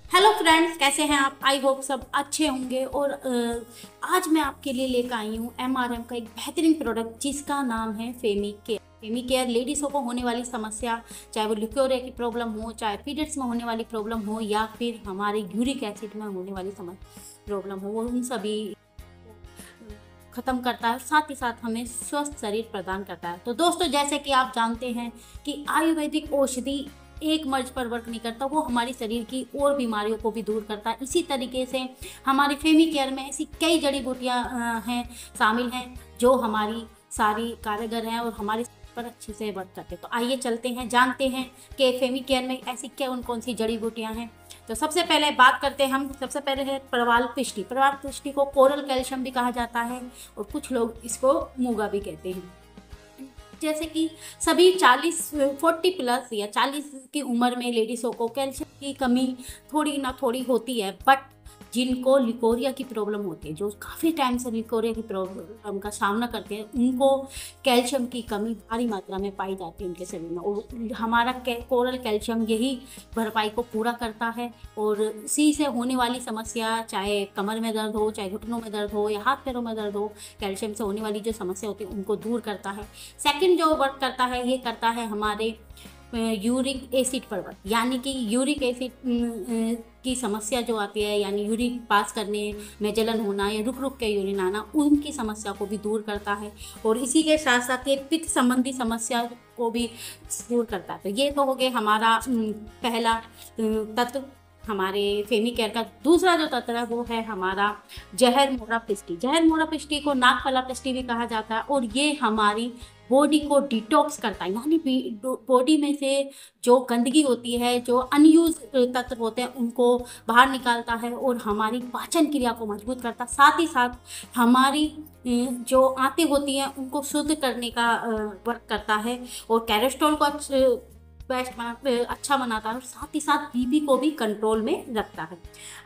Hello friends, कैसे हैं आप? आई होप सब अच्छे होंगे। और आज मैं आपके लिए लेकर आई हूँ एमआरएम का एक बेहतरीन प्रोडक्ट जिसका नाम है फेमी केयर। फेमी केयर लेडीज़ों को होने वाली समस्या, चाहे वो लिकोरिया की प्रॉब्लम हो, चाहे पीरियड्स में होने वाली प्रॉब्लम हो, या फिर हमारे यूरिक एसिड में होने वाली प्रॉब्लम हो, वो उन सभी खत्म करता है। साथ ही साथ हमें स्वस्थ शरीर प्रदान करता है। तो दोस्तों, जैसे कि आप जानते हैं कि आयुर्वेदिक औषधि एक मर्ज पर वर्क नहीं करता, वो हमारे शरीर की और बीमारियों को भी दूर करता है। इसी तरीके से हमारे फेमी केयर में ऐसी कई जड़ी बूटियाँ हैं, शामिल हैं, जो हमारी सारी कारगर हैं और हमारे पर अच्छे से वर्क करते हैं। तो आइए चलते हैं, जानते हैं कि फेमी केयर में ऐसी कौन कौन सी जड़ी बूटियाँ हैं। तो सबसे पहले बात करते हैं हम। सबसे पहले है प्रवाल पिष्टी। प्रवाल पिष्टी को कोरल कैल्शियम भी कहा जाता है और कुछ लोग इसको मूंगा भी कहते हैं। जैसे कि सभी 40 प्लस या 40 की उम्र में लेडीज़ों को कैल्शियम की कमी थोड़ी ना थोड़ी होती है, बट जिनको लिकोरिया की प्रॉब्लम होती है, जो काफ़ी टाइम से लिकोरिया की प्रॉब्लम का सामना करते हैं, उनको कैल्शियम की कमी भारी मात्रा में पाई जाती है उनके शरीर में। और हमारा कोरल कैल्शियम यही भरपाई को पूरा करता है और इसी से होने वाली समस्या, चाहे कमर में दर्द हो, चाहे घुटनों में दर्द हो या हाथ पैरों में दर्द हो, कैल्शियम से होने वाली जो समस्या होती है उनको दूर करता है। सेकंड जो वर्क करता है, ये करता है हमारे यूरिक एसिड पर वर्क। यानी कि यूरिक एसिड की समस्या जो आती है, यानी यूरिन पास करने में जलन होना या रुक रुक के यूरिन आना, उनकी समस्या को भी दूर करता है। और इसी के साथ साथ ये पित्त संबंधी समस्या को भी दूर करता है। तो ये तो हो गया हमारा पहला तत्व हमारे फेमी केयर का। दूसरा जो तत्व है वो है हमारा जहर मोरा पिष्टी। जहर मोरा पिष्टी को नागफला पिष्टी भी कहा जाता है और ये हमारी बॉडी को डिटॉक्स करता है। यानी बॉडी में से जो गंदगी होती है, जो अनयूज तत्व होते हैं, उनको बाहर निकालता है और हमारी पाचन क्रिया को मजबूत करता है। साथ ही साथ हमारी जो आंतें होती हैं उनको शुद्ध करने का वर्क करता है और कोलेस्ट्रॉल को अच्छा बनाता है और साथ ही साथ बीपी को भी कंट्रोल में रखता है।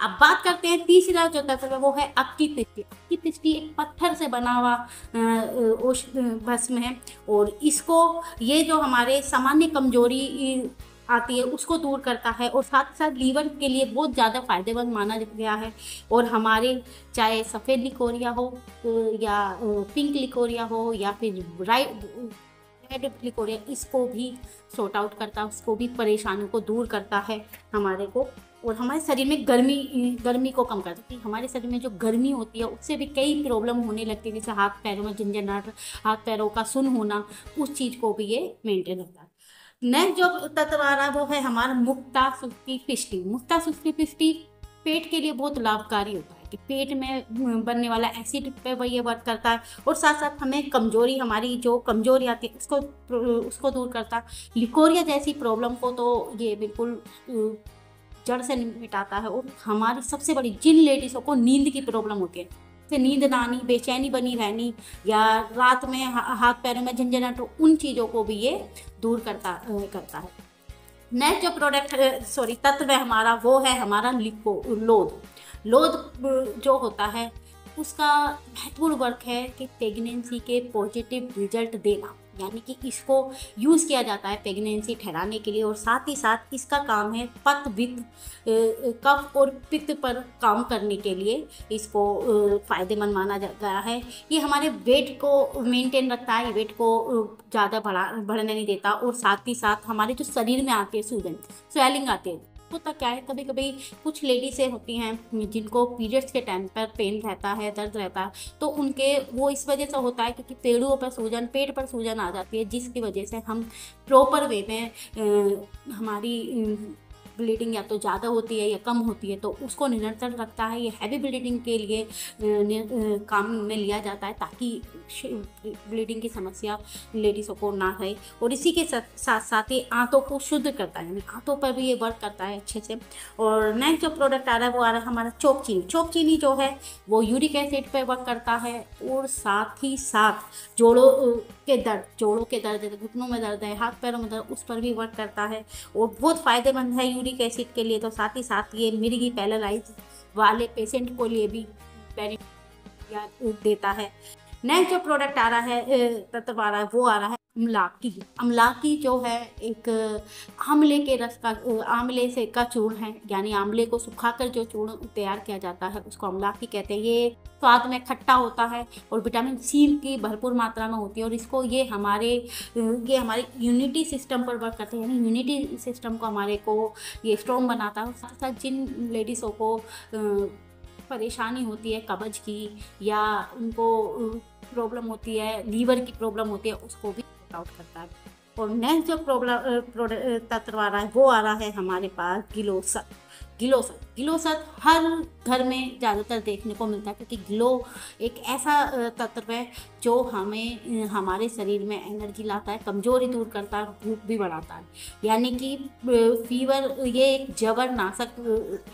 अब बात करते हैं तीसरा जो तत्व है वो है अक्की पिष्टी। अक्की पिष्टी एक पत्थर से बना हुआ भस्म है और इसको, ये जो हमारे सामान्य कमजोरी आती है उसको दूर करता है और साथ साथ लीवर के लिए बहुत ज़्यादा फायदेमंद माना गया है। और हमारे चाहे सफ़ेद लिकोरिया हो या पिंक लिकोरिया हो या फिर रेड लिकोरिया, इसको भी सॉर्ट आउट करता है, उसको भी परेशानियों को दूर करता है हमारे को। और हमारे शरीर में गर्मी को कम करता है। हमारे शरीर में जो गर्मी होती है उससे भी कई प्रॉब्लम होने लगती है, जैसे हाथ पैरों में झंझनाहट, हाथ पैरों का सुन्न होना, उस चीज़ को भी ये मेंटेन रखता है। नेक्स्ट जो तत्व आ रहा है वो है हमारा मुक्ता सुक्ति पिष्टी। मुक्ता सुक्ति पिष्टी पेट के लिए बहुत लाभकारी होता है कि पेट में बनने वाला एसिड पे वह ये वर्क करता है और साथ साथ हमें कमजोरी, हमारी जो कमजोरी आती है उसको दूर करता है। लिकोरिया जैसी प्रॉब्लम को तो ये बिल्कुल जड़ से मिटाता है। और हमारी सबसे बड़ी, जिन लेडीज़ों को नींद की प्रॉब्लम होती है, जैसे नींद ना आनी, बेचैनी बनी रहनी या रात में हाथ पैरों में झंझनाहट, उन चीज़ों को भी ये दूर करता है। नेक्स्ट जो तत्व है हमारा वो है हमारा लोद। लोद जो होता है उसका महत्वपूर्ण वर्क है कि प्रेगनेंसी के पॉजिटिव रिजल्ट देना। यानी कि इसको यूज़ किया जाता है प्रेगनेंसी ठहराने के लिए और साथ ही साथ इसका काम है कफ और पित्त पर काम करने के लिए इसको फ़ायदेमंद माना गया है। ये हमारे वेट को मेंटेन रखता है, वेट को ज़्यादा बढ़ने नहीं देता और साथ ही साथ हमारे जो शरीर में आती है सूजन, स्वेलिंग आती है, होता क्या है, कभी कभी कुछ लेडीज़ें होती हैं जिनको पीरियड्स के टाइम पर पेन रहता है, दर्द रहता है, तो उनके वो इस वजह से होता है क्योंकि पेड़ों पर सूजन, पेट पर सूजन आ जाती है, जिसकी वजह से हम प्रॉपर वे में हमारी ब्लीडिंग या तो ज़्यादा होती है या कम होती है, तो उसको निरंतर रखता है। ये हैवी ब्लीडिंग के लिए काम में लिया जाता है ताकि ब्लीडिंग की समस्या लेडीज़ों को ना रहे। और इसी के साथ साथ ही आंतों को शुद्ध करता है, यानी आंतों पर भी ये वर्क करता है अच्छे से। और नेक्स्ट जो प्रोडक्ट आ रहा है वो आ रहा है हमारा चोक चीनी। चोक चीनी जो है वो यूरिक एसिड पर वर्क करता है और साथ ही साथ जोड़ों के दर्द, घुटनों में दर्द है, हाथ पैरों में दर्द, उस पर भी वर्क करता है और बहुत फ़ायदेमंद है यूरिक एसिड के लिए। तो साथ ही साथ ये मिर्गी पैरालाइज वाले पेशेंट को लिए भी बेनिफिट देता है। नेक्स्ट जो प्रोडक्ट आ रहा है, तत्व आ रहा है, वो आ रहा है अमलाकी। अमलाकी जो है एक आंवले के रस का आंवले से का चूर्ण है, यानी आंवले को सुखाकर जो चूर्ण तैयार किया जाता है उसको अमलाकी कहते हैं। ये स्वाद में खट्टा होता है और विटामिन सी की भरपूर मात्रा में होती है, और इसको ये हमारे इम्यूनिटी सिस्टम पर वर्क करते हैं, यानी इम्यूनिटी सिस्टम को हमारे को ये स्ट्रॉन्ग बनाता है। साथ साथ जिन लेडीज़ों को परेशानी होती है कब्ज की, या उनको प्रॉब्लम होती है, लीवर की प्रॉब्लम होती है, उसको भी आउट करता है। और नेक्स्ट जो तत्व आ रहा है वो आ रहा है हमारे पास गिलोसत। गिलोसत हर घर में ज़्यादातर देखने को मिलता है, क्योंकि गिलो एक ऐसा तत्व है जो हमें हमारे शरीर में एनर्जी लाता है, कमजोरी दूर करता है, भूख भी बढ़ाता है। यानी कि फीवर ये एक जबरनाशक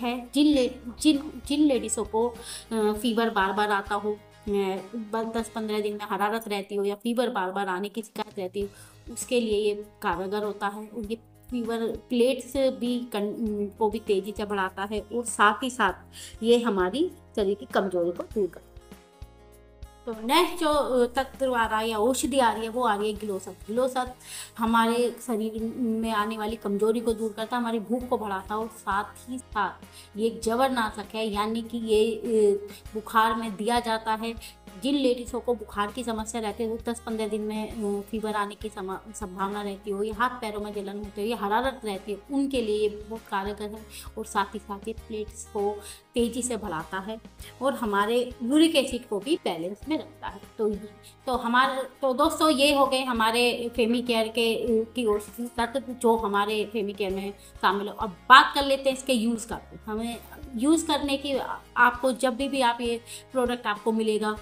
है। जिन लेडीज़ों को फीवर बार बार आता हो, 10-15 दिन में हरारत रहती हो, या फीवर बार बार आने की शिकायत रहती हो, उसके लिए ये कारगर होता है। और ये फीवर प्लेट्स को भी तेज़ी से बढ़ाता है, और साथ ही साथ ये हमारी शरीर की कमजोरी को दूर करता है। तो नेक्स्ट जो तत्व आ रहा है या औषधि आ रही है वो आ रही है गिलोसत। गिलोसत हमारे शरीर में आने वाली कमजोरी को दूर करता है, हमारी भूख को बढ़ाता है, और साथ ही साथ ये एक जबरनाशक है, यानी कि ये बुखार में दिया जाता है। जिन लेडीज़ों को बुखार की समस्या रहती है, 10-15 दिन में फीवर आने की संभावना रहती हो, या हाथ पैरों में जलन होती हो, या हरारत रहती है, उनके लिए ये बहुत कारगर है। और साथ ही साथ ये प्लेट्स को तेज़ी से बढ़ाता है, और हमारे यूरिक एसिड को भी बैलेंस में रखता है। तो दोस्तों ये हो गए हमारे फेमी केयर की औषधि तत्व जो हमारे फेमी केयर में शामिल हो। अब बात कर लेते हैं इसके यूज़ का। हमें यूज़ करने की, आपको जब भी आप ये प्रोडक्ट आपको मिलेगा